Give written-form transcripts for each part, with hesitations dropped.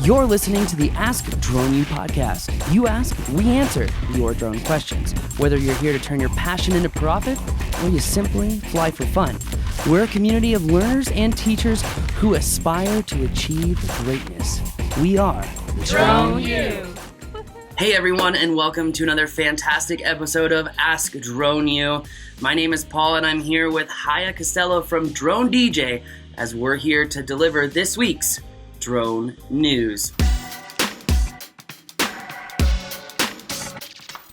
You're listening to the Ask Drone U podcast. You ask, we answer your drone questions. Whether you're here to turn your passion into profit or you simply fly for fun, we're a community of learners and teachers who aspire to achieve greatness. We are Drone U. Hey everyone, and welcome to another fantastic episode of Ask Drone U. My name is Paul, and I'm here with Haye Costello from Drone DJ, as we're here to deliver this week's drone news.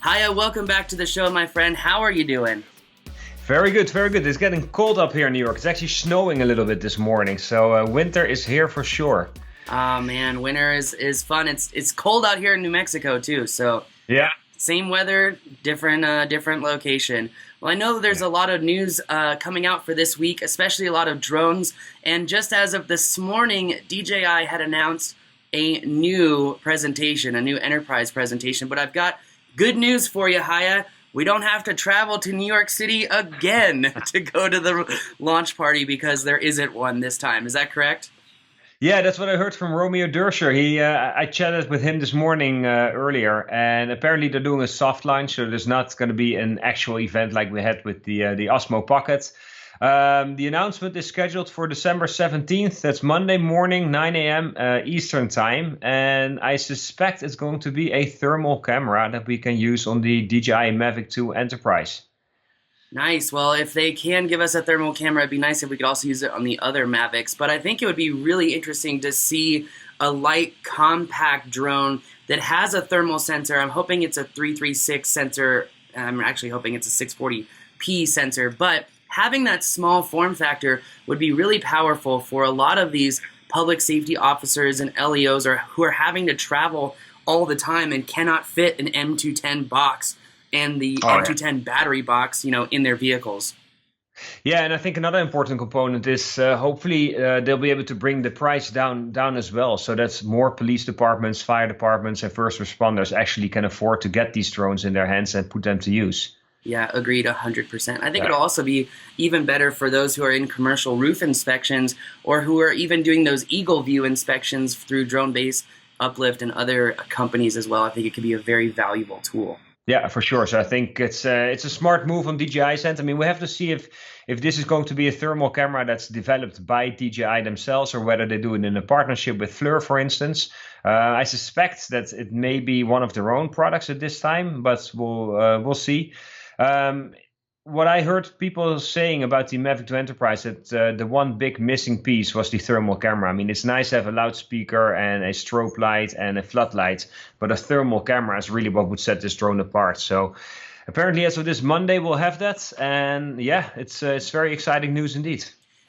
Haye, welcome back to the show, my friend. How are you doing? Very good, very good. It's getting cold up here in New York. It's actually snowing a little bit this morning, so winter is here for sure. Oh man, winter is fun. It's cold out here in New Mexico too, so yeah. Same weather, different location. Well, I know there's a lot of news coming out for this week, especially a lot of drones. And just as of this morning, DJI had announced a new presentation, a new enterprise presentation. But I've got good news for you, Haye. We don't have to travel to New York City again to go to the launch party because there isn't one this time. Is that correct? Yeah, that's what I heard from Romeo Dersher. I chatted with him this morning earlier, and apparently they're doing a soft launch, so there's not going to be an actual event like we had with the Osmo Pocket. The announcement is scheduled for December 17th. That's Monday morning, 9 a.m. Eastern time, and I suspect it's going to be a thermal camera that we can use on the DJI Mavic 2 Enterprise. Nice. Well, if they can give us a thermal camera, it'd be nice if we could also use it on the other Mavics. But I think it would be really interesting to see a light, compact drone that has a thermal sensor. I'm hoping it's a 336 sensor. I'm actually hoping it's a 640p sensor. But having that small form factor would be really powerful for a lot of these public safety officers and LEOs who are having to travel all the time and cannot fit an M210 box and the M210 battery box, in their vehicles. Yeah, and I think another important component is hopefully they'll be able to bring the price down as well, so that more police departments, fire departments, and first responders actually can afford to get these drones in their hands and put them to use. Yeah, agreed 100%. I think it'll also be even better for those who are in commercial roof inspections or who are even doing those Eagle View inspections through Drone Base, Uplift, and other companies as well. I think it could be a very valuable tool. Yeah, for sure. So I think it's a smart move on DJI's end. I mean, we have to see if this is going to be a thermal camera that's developed by DJI themselves or whether they do it in a partnership with FLIR, for instance. I suspect that it may be one of their own products at this time, but we'll see. What I heard people saying about the Mavic 2 Enterprise, that the one big missing piece was the thermal camera. I mean, it's nice to have a loudspeaker and a strobe light and a floodlight, but a thermal camera is really what would set this drone apart. So apparently as of this Monday, we'll have that. And yeah, it's very exciting news indeed.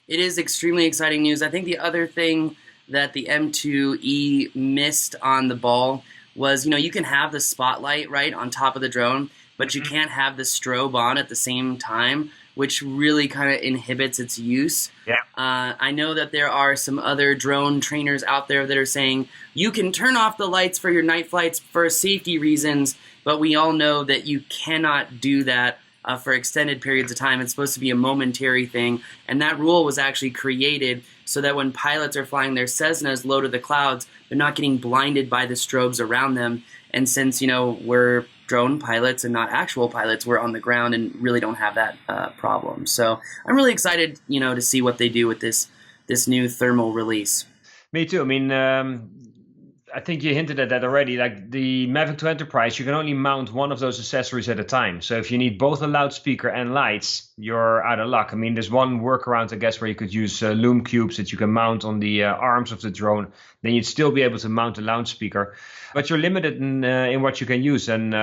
It is extremely exciting news. I think the other thing that the M2E missed on the ball was, you can have the spotlight right on top of the drone, but you can't have the strobe on at the same time, which really kind of inhibits its use. Yeah. I know that there are some other drone trainers out there that are saying you can turn off the lights for your night flights for safety reasons, but we all know that you cannot do that for extended periods of time. It's supposed to be a momentary thing, and that rule was actually created so that when pilots are flying their Cessnas low to the clouds, they're not getting blinded by the strobes around them. And since, we're drone pilots and not actual pilots, we're on the ground and really don't have that problem. So I'm really excited, to see what they do with this new thermal release. Me too. I mean, I think you hinted at that already. Like the Mavic 2 Enterprise, you can only mount one of those accessories at a time. So if you need both a loudspeaker and lights, you're out of luck. I mean, there's one workaround, I guess, where you could use loom cubes that you can mount on the arms of the drone. Then you'd still be able to mount a loudspeaker. But you're limited in what you can use. And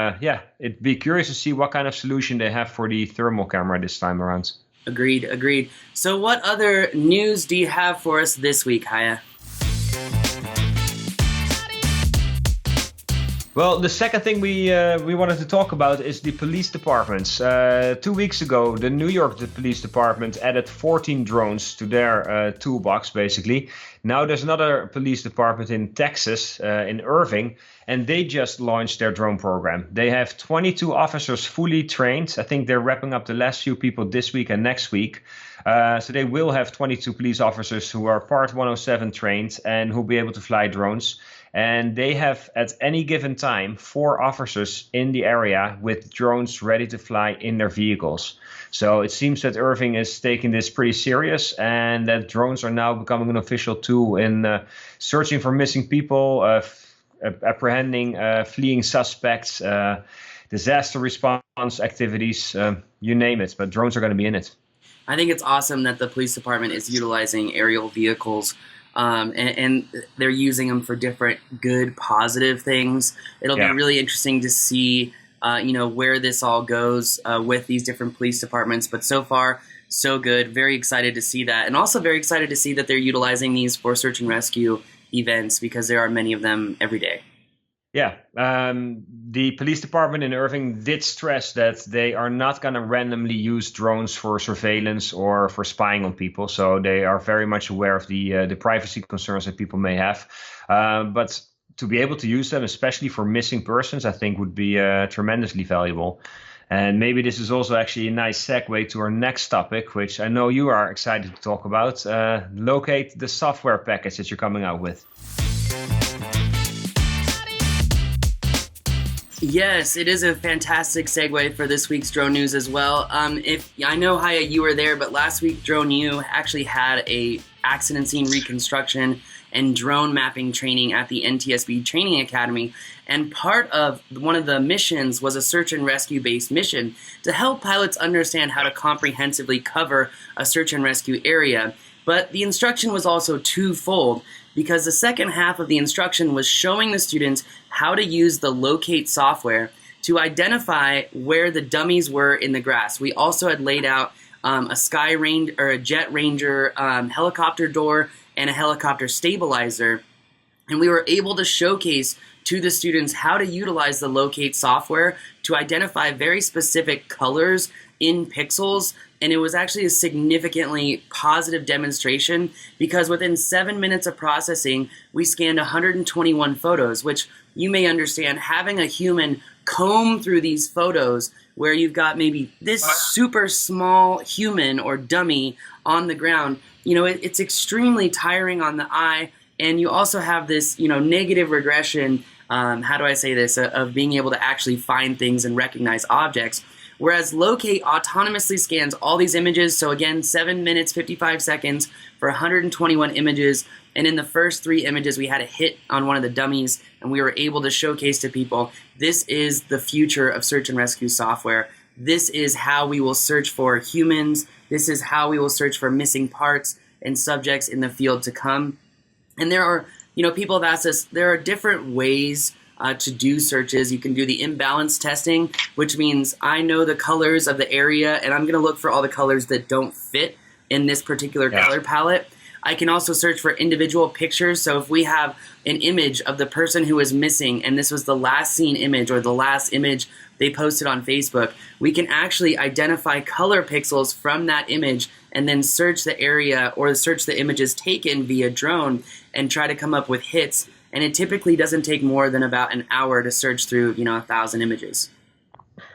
it'd be curious to see what kind of solution they have for the thermal camera this time around. Agreed. So what other news do you have for us this week, Haye? Well, the second thing we wanted to talk about is the police departments. 2 weeks ago, the New York Police Department added 14 drones to their toolbox, basically. Now there's another police department in Texas, in Irving, and they just launched their drone program. They have 22 officers fully trained. I think they're wrapping up the last few people this week and next week. So they will have 22 police officers who are Part 107 trained and who'll be able to fly drones. And they have, at any given time, 4 officers in the area with drones ready to fly in their vehicles. So it seems that Irving is taking this pretty serious, and that drones are now becoming an official tool in searching for missing people, apprehending fleeing suspects, disaster response activities, you name it. But drones are going to be in it. I think it's awesome that the police department is utilizing aerial vehicles. And they're using them for different good, positive things. It'll be really interesting to see, where this all goes with these different police departments. But so far, so good. Very excited to see that. And also very excited to see that they're utilizing these for search and rescue events, because there are many of them every day. Yeah, the police department in Irving did stress that they are not going to randomly use drones for surveillance or for spying on people. So they are very much aware of the privacy concerns that people may have. But to be able to use them, especially for missing persons, I think would be tremendously valuable. And maybe this is also actually a nice segue to our next topic, which I know you are excited to talk about. Locate, the software package that you're coming out with. Yes, it is a fantastic segue for this week's drone news as well. If I know, Haye, you were there, but last week Drone U actually had a accident scene reconstruction and drone mapping training at the NTSB Training Academy. And part of one of the missions was a search and rescue based mission to help pilots understand how to comprehensively cover a search and rescue area. But the instruction was also twofold, because the second half of the instruction was showing the students how to use the locate software to identify where the dummies were in the grass. We also had laid out a Jet Ranger helicopter door and a helicopter stabilizer, and we were able to showcase to the students how to utilize the locate software to identify very specific colors in pixels. And it was actually a significantly positive demonstration, because within 7 minutes of processing, we scanned 121 photos, which you may understand, having a human comb through these photos where you've got maybe this super small human or dummy on the ground, it's extremely tiring on the eye. And you also have this, negative regression, of being able to actually find things and recognize objects. Whereas Locate autonomously scans all these images. So again, 7 minutes, 55 seconds for 121 images. And in the first 3 images, we had a hit on one of the dummies, and we were able to showcase to people, this is the future of search and rescue software. This is how we will search for humans. This is how we will search for missing parts and subjects in the field to come. And there are, people have asked us, there are different ways to do searches. You can do the imbalance testing, which means I know the colors of the area, and I'm going to look for all the colors that don't fit in this particular color palette. I can also search for individual pictures. So if we have an image of the person who is missing, and this was the last seen image or the last image they posted on Facebook, we can actually identify color pixels from that image and then search the area or search the images taken via drone and try to come up with hits. And it typically doesn't take more than about an hour to search through, 1,000 images.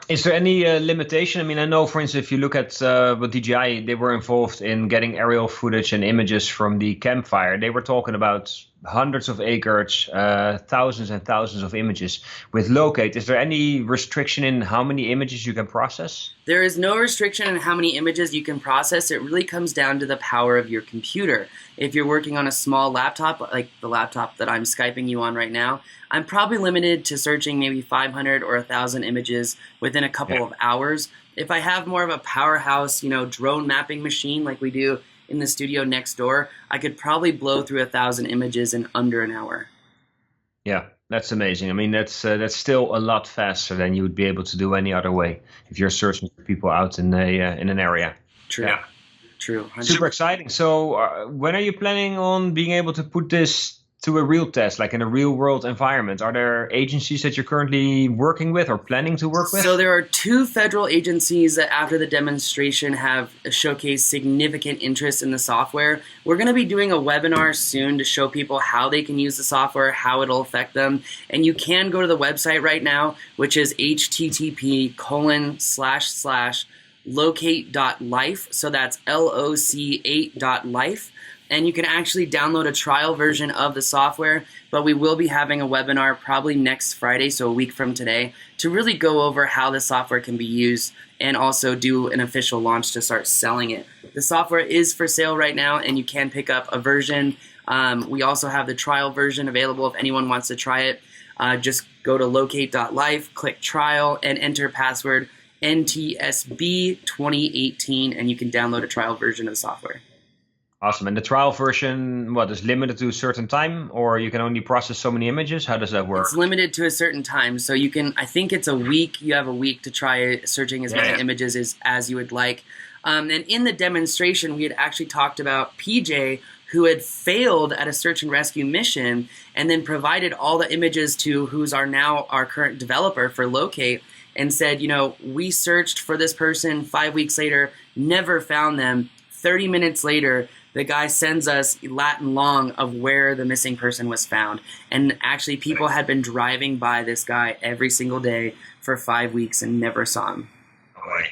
Is there any limitation? I mean, I know, for instance, if you look at what DJI, they were involved in getting aerial footage and images from the campfire. They were talking about hundreds of acres, thousands and thousands of images. With Locate, is there any restriction in how many images you can process? There is no restriction in how many images you can process. It really comes down to the power of your computer. If you're working on a small laptop, like the laptop that I'm Skyping you on right now, I'm probably limited to searching maybe 500 or 1,000 images within a couple of hours. If I have more of a powerhouse, drone mapping machine like we do in the studio next door, I could probably blow through 1,000 images in under an hour. Yeah, that's amazing. I mean, that's still a lot faster than you would be able to do any other way if you're searching for people out in an area. True. Yeah. True. Super exciting. So when are you planning on being able to put this to a real test, like in a real world environment? Are there agencies that you're currently working with or planning to work with? So there are 2 federal agencies that after the demonstration have showcased significant interest in the software. We're going to be doing a webinar soon to show people how they can use the software, how it'll affect them. And you can go to the website right now, which is http:// locate.life. So that's LOC8.life. And you can actually download a trial version of the software, but we will be having a webinar probably next Friday, so a week from today, to really go over how the software can be used and also do an official launch to start selling it. The software is for sale right now, and you can pick up a version. We also have the trial version available if anyone wants to try it. Just go to locate.life, click trial, and enter password NTSB2018, and you can download a trial version of the software. Awesome. And the trial version, what, is limited to a certain time, or you can only process so many images? How does that work? It's limited to a certain time. So you can, I think it's a week. You have a week to try searching as many images as you would like. And in the demonstration, we had actually talked about PJ, who had failed at a search and rescue mission and then provided all the images to who's our current developer for Locate, and said, you know, we searched for this person 5 weeks later, never found them. 30 minutes later, the guy sends us Latin long of where the missing person was found. And actually, people had been driving by this guy every single day for 5 weeks and never saw him. Boy,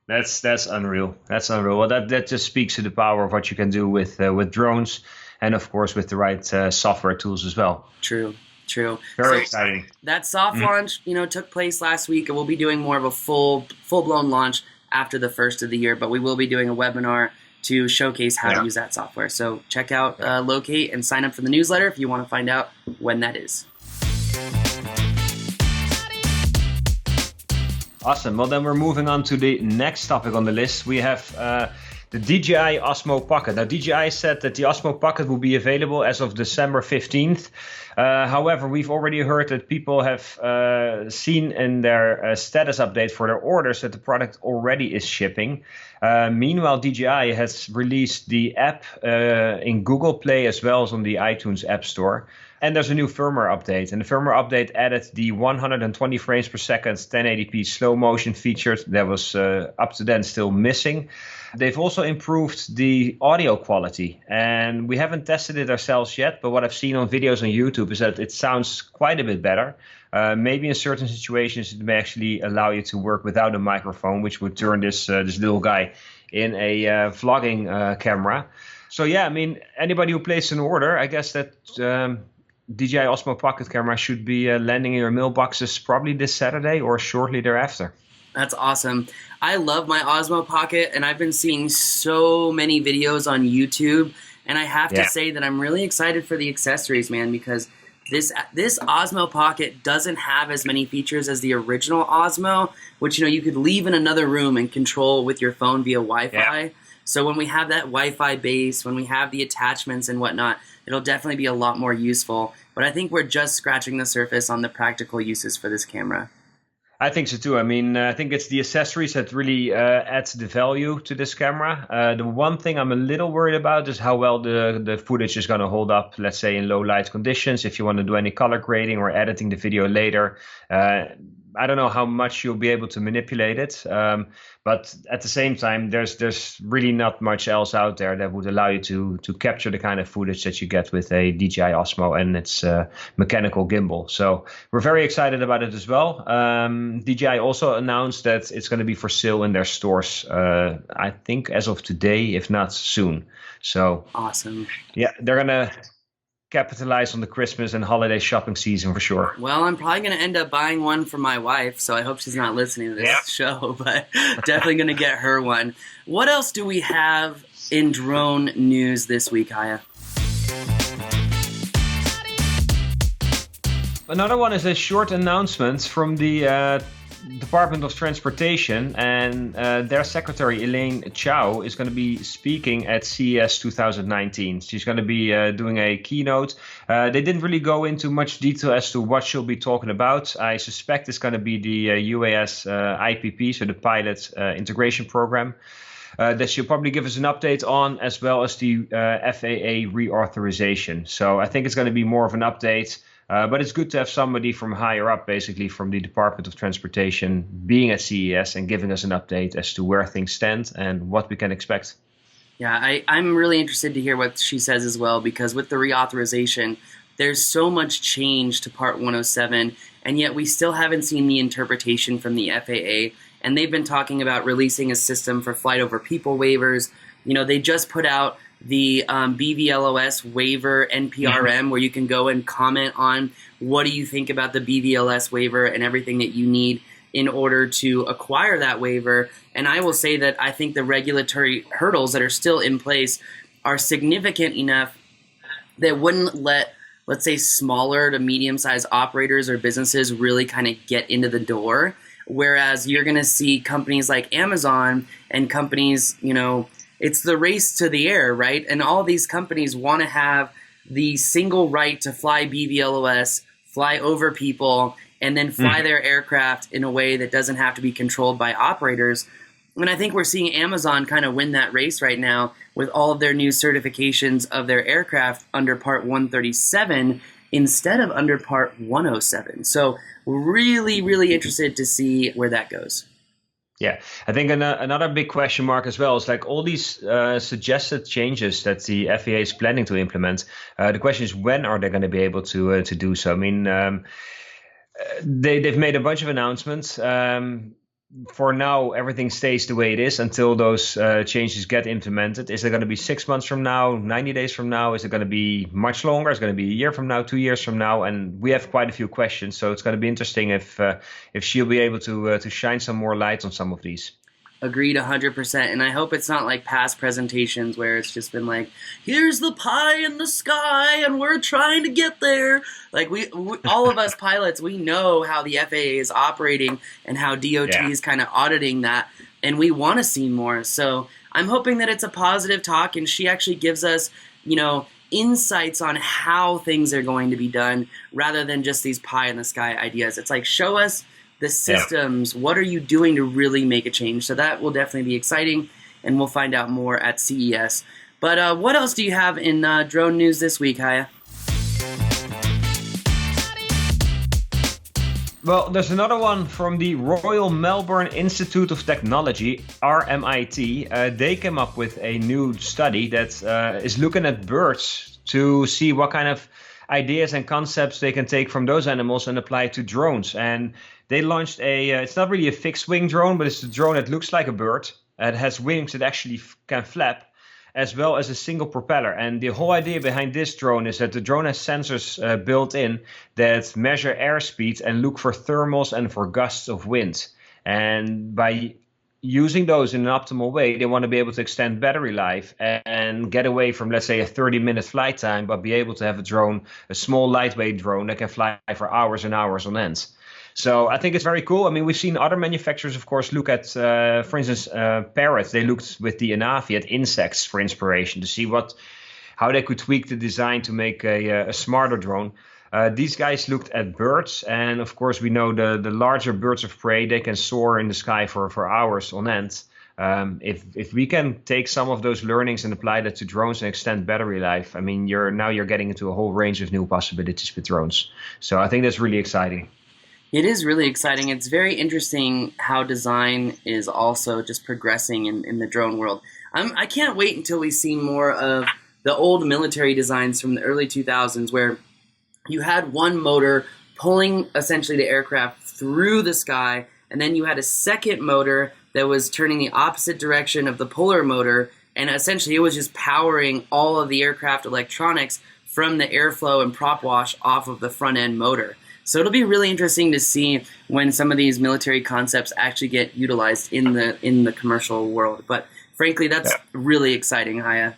that's unreal. That's unreal. Well, that just speaks to the power of what you can do with drones, and of course with the right software tools as well. True. Very exciting. That soft launch, took place last week, and we'll be doing more of a full-blown launch after the first of the year. But we will be doing a webinar to showcase how to use that software. So check out Locate and sign up for the newsletter if you want to find out when that is. Awesome. Well, then we're moving on to the next topic on the list. We have the DJI Osmo Pocket. Now, DJI said that the Osmo Pocket will be available as of December 15th. However, we've already heard that people have seen in their status update for their orders that the product already is shipping. Meanwhile, DJI has released the app in Google Play as well as on the iTunes App Store. And there's a new firmware update. And the firmware update added the 120 frames per second 1080p slow motion feature that was up to then still missing. They've also improved the audio quality. And we haven't tested it ourselves yet, but what I've seen on videos on YouTube is that it sounds quite a bit better. Maybe in certain situations it may actually allow you to work without a microphone, which would turn this little guy in a vlogging camera. So yeah, I mean, anybody who placed an order, I guess that DJI Osmo Pocket camera should be landing in your mailboxes probably this Saturday or shortly thereafter. That's awesome. I love my Osmo Pocket, and I've been seeing so many videos on YouTube, and I have to say that I'm really excited for the accessories, man, because this Osmo Pocket doesn't have as many features as the original Osmo, which you could leave in another room and control with your phone via Wi-Fi. Yeah. So when we have that Wi-Fi base, when we have the attachments and whatnot, it'll definitely be a lot more useful. But I think we're just scratching the surface on the practical uses for this camera. I think so too. I mean, I think it's the accessories that really adds the value to this camera. The one thing I'm a little worried about is how well the footage is going to hold up, let's say in low light conditions, if you want to do any color grading or editing the video later. I don't know how much you'll be able to manipulate it, but at the same time, there's really not much else out there that would allow you to capture the kind of footage that you get with a DJI Osmo and its mechanical gimbal. So we're very excited about it as well. DJI also announced that it's going to be for sale in their stores, I think as of today, if not soon. So awesome. Yeah, they're going to capitalize on the Christmas and holiday shopping season for sure. Well, I'm probably going to end up buying one for my wife, so I hope she's not listening to this show, but definitely going to get her one. What else do we have in drone news this week, Haye? Another one is a short announcement from the Department of Transportation, and their secretary Elaine Chao is going to be speaking at CES 2019. She's going to be doing a keynote. They didn't really go into much detail as to what she'll be talking about. I suspect it's going to be the UAS IPP, so the pilot integration program, that she'll probably give us an update on, as well as the FAA reauthorization. So I think it's going to be more of an update. But it's good to have somebody from higher up, basically from the Department of Transportation, being at CES and giving us an update as to where things stand and what we can expect. Yeah, I'm really interested to hear what she says as well, because with the reauthorization, there's so much change to Part 107, and yet we still haven't seen the interpretation from the FAA. and they've been talking about releasing a system for flight over people waivers. They just put out the BVLOS waiver NPRM, where you can go and comment on what do you think about the BVLOS waiver and everything that you need in order to acquire that waiver. And I will say that I think the regulatory hurdles that are still in place are significant enough that wouldn't let, let's say, smaller to medium-sized operators or businesses really kind of get into the door. Whereas you're going to see companies like Amazon and companies, it's the race to the air, right? And all these companies want to have the single right to fly BVLOS, fly over people, and then fly their aircraft in a way that doesn't have to be controlled by operators. And I think we're seeing Amazon kind of win that race right now with all of their new certifications of their aircraft under Part 137 instead of under Part 107. So really, really interested to see where that goes. Yeah, I think another big question mark as well is like all these suggested changes that the FAA is planning to implement. The question is, when are they going to be able to do so? I mean, they've made a bunch of announcements. For now, everything stays the way it is until those changes get implemented. Is it going to be 6 months from now, 90 days from now? Is it going to be much longer? Is it going to be a year from now, 2 years from now? And we have quite a few questions, so it's going to be interesting if she'll be able to shine some more light on some of these. Agreed 100%. And I hope it's not like past presentations where it's just been like, here's the pie in the sky and we're trying to get there. Like we all of us pilots, we know how the FAA is operating and how DOT is kind of auditing that. And we want to see more. So I'm hoping that it's a positive talk and she actually gives us, insights on how things are going to be done rather than just these pie in the sky ideas. It's like, show us the systems, what are you doing to really make a change? So that will definitely be exciting, and we'll find out more at CES. But what else do you have in drone news this week, Haye? Well, there's another one from the Royal Melbourne Institute of Technology, RMIT. They came up with a new study that is looking at birds to see what kind of ideas and concepts they can take from those animals and apply to drones. And they launched it's not really a fixed wing drone, but it's a drone that looks like a bird. It has wings that actually can flap, as well as a single propeller. And the whole idea behind this drone is that the drone has sensors built in that measure airspeed and look for thermals and for gusts of wind. And by using those in an optimal way, they want to be able to extend battery life and get away from, let's say, a 30-minute flight time, but be able to have a small lightweight drone that can fly for hours and hours on end. So I think it's very cool. I mean, we've seen other manufacturers, of course, look at, for instance, parrots. They looked with the Anafi at insects for inspiration to see how they could tweak the design to make a smarter drone. These guys looked at birds, and of course, we know the larger birds of prey, they can soar in the sky for hours on end. If we can take some of those learnings and apply that to drones and extend battery life, I mean, you're getting into a whole range of new possibilities with drones. So I think that's really exciting. It is really exciting. It's very interesting how design is also just progressing in the drone world. I can't wait until we see more of the old military designs from the early 2000s where you had one motor pulling essentially the aircraft through the sky, and then you had a second motor that was turning the opposite direction of the polar motor, and essentially it was just powering all of the aircraft electronics from the airflow and prop wash off of the front end motor. So it'll be really interesting to see when some of these military concepts actually get utilized in the commercial world. But frankly, that's really exciting, Haye.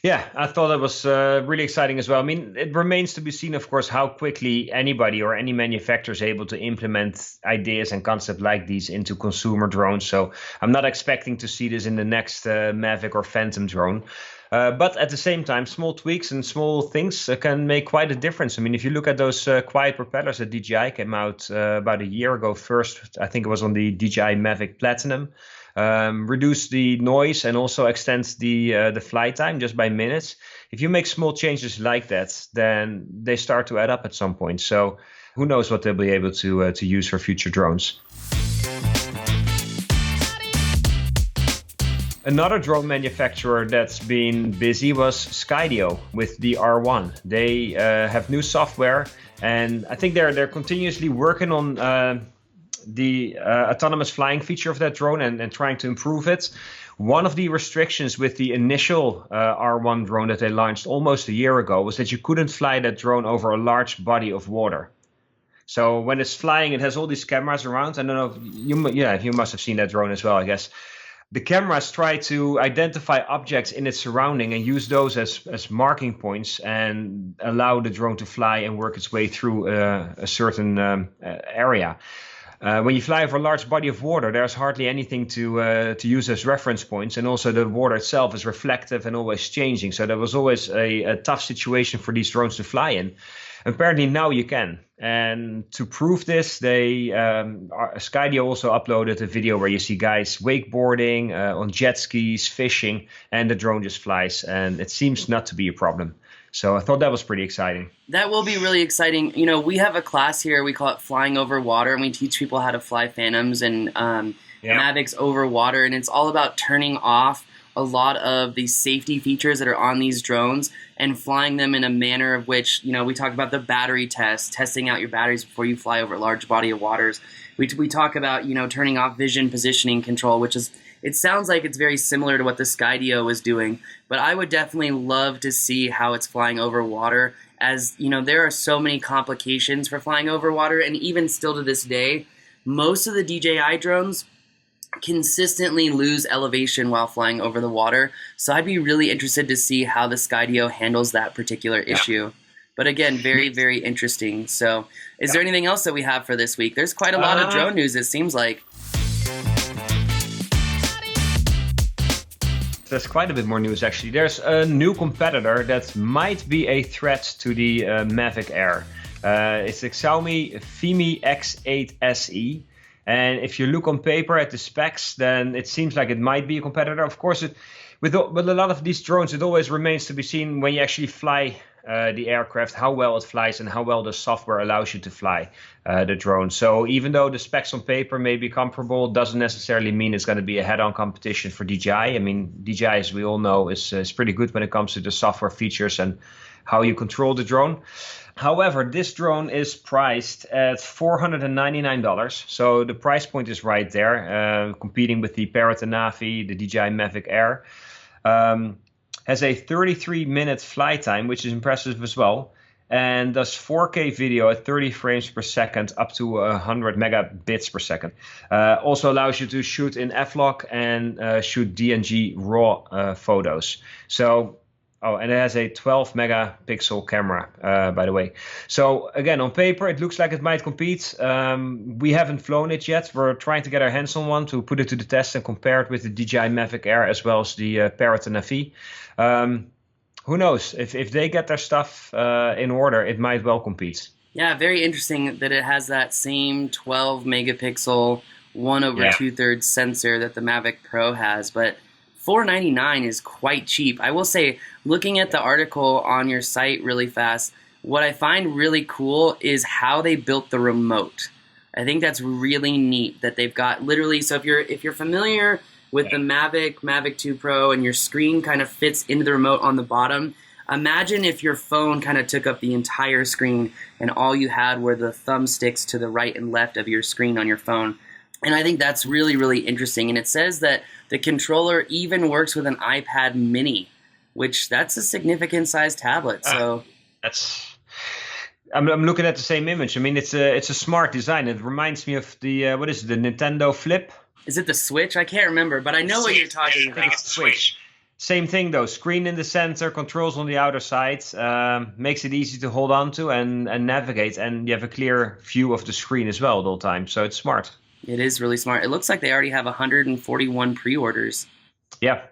Yeah, I thought that was really exciting as well. I mean, it remains to be seen, of course, how quickly anybody or any manufacturer is able to implement ideas and concepts like these into consumer drones. So I'm not expecting to see this in the next Mavic or Phantom drone. But at the same time, small tweaks and small things can make quite a difference. I mean, if you look at those quiet propellers that DJI came out about a year ago first, I think it was on the DJI Mavic Platinum, reduce the noise and also extends the flight time just by minutes. If you make small changes like that, then they start to add up at some point. So who knows what they'll be able to use for future drones. Another drone manufacturer that's been busy was Skydio with the R1. They have new software, and I think they're continuously working on the autonomous flying feature of that drone and trying to improve it. One of the restrictions with the initial R1 drone that they launched almost a year ago was that you couldn't fly that drone over a large body of water. So when it's flying, it has all these cameras around. I don't know if you must have seen that drone as well, I guess. The cameras try to identify objects in its surrounding and use those as marking points and allow the drone to fly and work its way through a certain area. When you fly over a large body of water, there's hardly anything to use as reference points, and also the water itself is reflective and always changing. So that was always a tough situation for these drones to fly in. Apparently now you can. And to prove this, Skydio also uploaded a video where you see guys wakeboarding, on jet skis, fishing, and the drone just flies. And it seems not to be a problem. So I thought that was pretty exciting. That will be really exciting. You know, we have a class here, we call it Flying Over Water, and we teach people how to fly Phantoms and Mavics over water. And it's all about turning off a lot of the safety features that are on these drones and flying them in a manner of which, you know, we talk about the battery test, testing out your batteries before you fly over a large body of waters. We talk about, you know, turning off vision positioning control, which is, it sounds like it's very similar to what the Skydio is doing, but I would definitely love to see how it's flying over water. As, you know, there are so many complications for flying over water, and even still to this day, most of the DJI drones consistently lose elevation while flying over the water. So I'd be really interested to see how the Skydio handles that particular issue. But again, very, very interesting. So is there anything else that we have for this week? There's quite a lot of drone news, it seems like. There's quite a bit more news, actually. There's a new competitor that might be a threat to the Mavic Air. It's the Xiaomi Fimi X8 SE. And if you look on paper at the specs, then it seems like it might be a competitor. Of course, with a lot of these drones, it always remains to be seen when you actually fly the aircraft, how well it flies and how well the software allows you to fly the drone. So even though the specs on paper may be comparable, doesn't necessarily mean it's going to be a head-on competition for DJI. I mean, DJI, as we all know, is pretty good when it comes to the software features and how you control the drone. However, this drone is priced at $499, so the price point is right there, competing with the Parrot and Navi, the DJI Mavic Air. Has a 33-minute flight time, which is impressive as well, and does 4K video at 30 frames per second up to 100 megabits per second. Also allows you to shoot in F-Log and shoot DNG RAW photos. So. Oh, and it has a 12 megapixel camera, by the way. So again, on paper, it looks like it might compete. We haven't flown it yet. We're trying to get our hands on one to put it to the test and compare it with the DJI Mavic Air as well as the Parrot and Navi. Who knows? If they get their stuff in order, it might well compete. Yeah, very interesting that it has that same 12 megapixel 1/2 sensor that the Mavic Pro has, but $499 is quite cheap. I will say, looking at the article on your site really fast, what I find really cool is how they built the remote. I think that's really neat that they've got literally, so if you're familiar with the Mavic 2 Pro and your screen kind of fits into the remote on the bottom, imagine if your phone kind of took up the entire screen and all you had were the thumbsticks to the right and left of your screen on your phone. And I think that's really, really interesting. And it says that the controller even works with an iPad mini, which that's a significant sized tablet. So I'm looking at the same image. I mean, it's a smart design. It reminds me of the the Nintendo Flip. Is it the Switch? I can't remember, but I know what you're talking about. I think it's the Switch. Same thing though. Screen in the center, controls on the outer side, makes it easy to hold on to and navigate, and you have a clear view of the screen as well at all times. So it's smart. It is really smart. It looks like they already have 141 pre-orders. Yeah.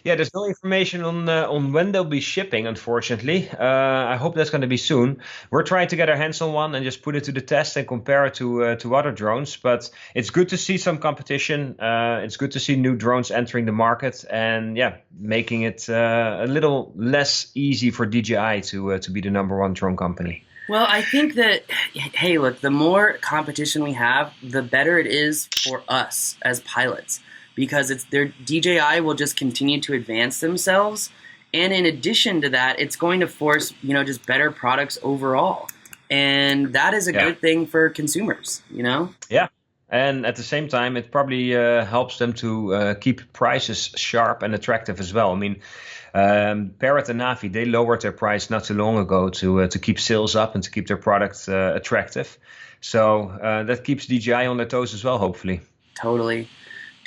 There's no information on when they'll be shipping, unfortunately. I hope that's going to be soon. We're trying to get our hands on one and just put it to the test and compare it to other drones. But it's good to see some competition. It's good to see new drones entering the market and making it a little less easy for DJI to be the #1 drone company. Well, I think that, hey, look, the more competition we have, the better it is for us as pilots, because DJI will just continue to advance themselves, and in addition to that, it's going to force, just better products overall, and that is a good thing for consumers, Yeah. And at the same time, it probably helps them to keep prices sharp and attractive as well. I mean, Parrot and Navi, they lowered their price not too long ago to keep sales up and to keep their product attractive. So that keeps DJI on their toes as well, hopefully. Totally.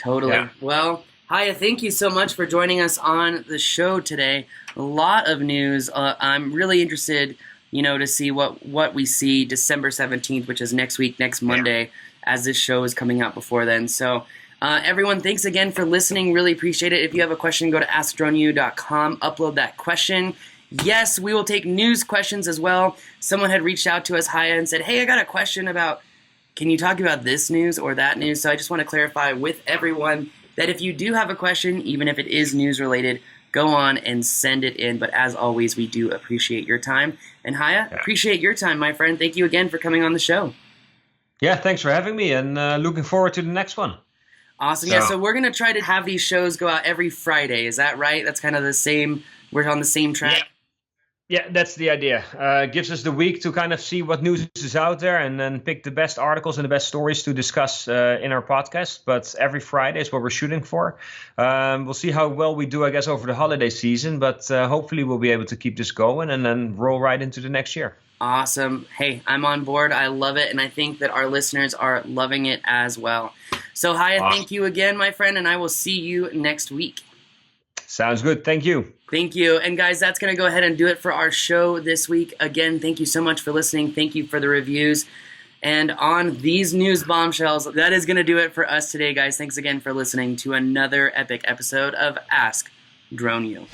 Yeah. Well, Haye, thank you so much for joining us on the show today. A lot of news. I'm really interested, to see what we see December 17th, which is next week, next Monday, as this show is coming out before then. So everyone, thanks again for listening. Really appreciate it. If you have a question, go to AskDroneU.com, upload that question. Yes, we will take news questions as well. Someone had reached out to us, Haye, and said, hey, I got a question about, can you talk about this news or that news? So I just want to clarify with everyone that if you do have a question, even if it is news related, go on and send it in. But as always, we do appreciate your time. And Haye, appreciate your time, my friend. Thank you again for coming on the show. Yeah, thanks for having me, and looking forward to the next one. Awesome. So we're going to try to have these shows go out every Friday. Is that right? That's kind of the same. We're on the same track. Yeah, that's the idea. Gives us the week to kind of see what news is out there and then pick the best articles and the best stories to discuss in our podcast. But every Friday is what we're shooting for. We'll see how well we do, I guess, over the holiday season. But hopefully we'll be able to keep this going and then roll right into the next year. Awesome. Hey, I'm on board. I love it. And I think that our listeners are loving it as well. So, Haye, Thank you again, my friend. And I will see you next week. Sounds good. Thank you. Thank you. And guys, that's going to go ahead and do it for our show this week. Again, thank you so much for listening. Thank you for the reviews. And on these news bombshells, that is going to do it for us today, guys. Thanks again for listening to another epic episode of Ask Drone U.